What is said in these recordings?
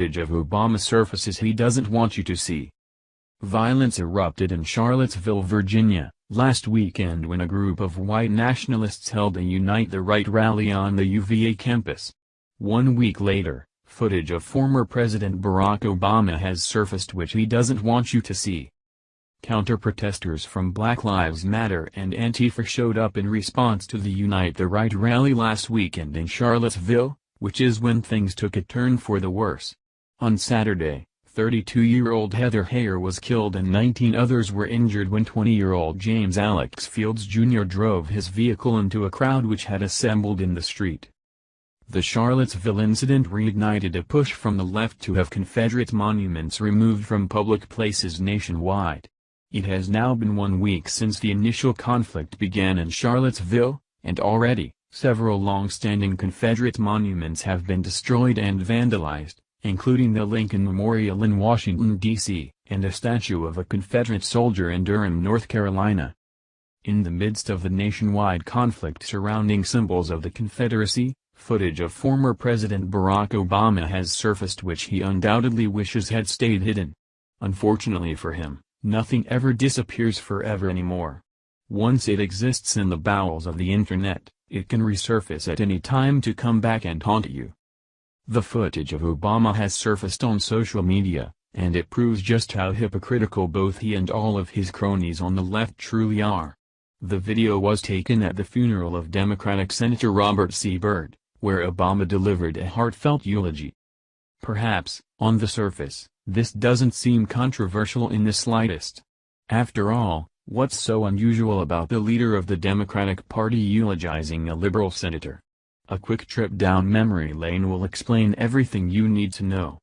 of Obama surfaces he doesn't want you to see. Violence erupted in Charlottesville, Virginia, last weekend when a group of white nationalists held a Unite the Right rally on the UVA campus. 1 week later, footage of former President Barack Obama has surfaced which he doesn't want you to see. Counter-protesters from Black Lives Matter and Antifa showed up in response to the Unite the Right rally last weekend in Charlottesville, which is when things took a turn for the worse. On Saturday, 32-year-old Heather Heyer was killed and 19 others were injured when 20-year-old James Alex Fields Jr. drove his vehicle into a crowd which had assembled in the street. The Charlottesville incident reignited a push from the left to have Confederate monuments removed from public places nationwide. It has now been 1 week since the initial conflict began in Charlottesville, and already, several long-standing Confederate monuments have been destroyed and vandalized, including the Lincoln Memorial in Washington, D.C., and a statue of a Confederate soldier in Durham, North Carolina. In the midst of the nationwide conflict surrounding symbols of the Confederacy, footage of former President Barack Obama has surfaced which he undoubtedly wishes had stayed hidden. Unfortunately for him, nothing ever disappears forever anymore. Once it exists in the bowels of the internet, it can resurface at any time to come back and haunt you. The footage of Obama has surfaced on social media, and it proves just how hypocritical both he and all of his cronies on the left truly are. The video was taken at the funeral of Democratic Senator Robert C. Byrd, where Obama delivered a heartfelt eulogy. Perhaps, on the surface, this doesn't seem controversial in the slightest. After all, what's so unusual about the leader of the Democratic Party eulogizing a liberal senator? A quick trip down memory lane will explain everything you need to know.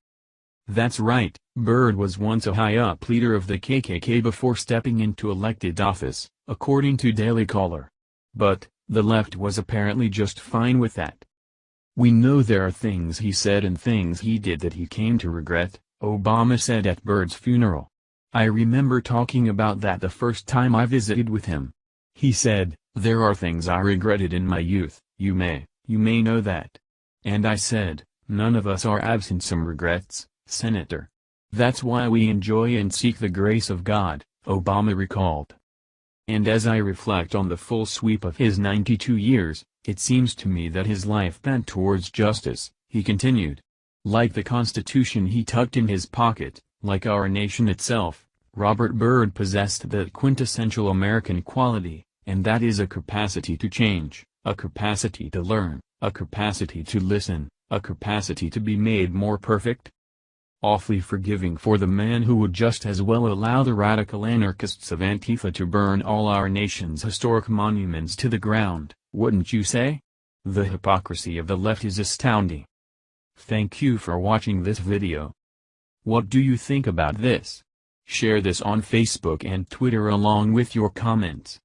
That's right, Byrd was once a high-up leader of the KKK before stepping into elected office, according to Daily Caller. But, the left was apparently just fine with that. We know there are things he said and things he did that he came to regret, Obama said at Byrd's funeral. I remember talking about that the first time I visited with him. He said, there are things I regretted in my youth, you may know that. And I said, none of us are absent some regrets, Senator. That's why we enjoy and seek the grace of God, Obama recalled. And as I reflect on the full sweep of his 92 years, it seems to me that his life bent towards justice, he continued. Like the Constitution he tucked in his pocket, like our nation itself, Robert Byrd possessed that quintessential American quality, and that is a capacity to change, a capacity to learn, a capacity to listen, a capacity to be made more perfect. Awfully forgiving for the man who would just as well allow the radical anarchists of Antifa to burn all our nation's historic monuments to the ground, wouldn't you say? The hypocrisy of the left is astounding. Thank you for watching this video. What do you think about this? Share this on Facebook and Twitter along with your comments.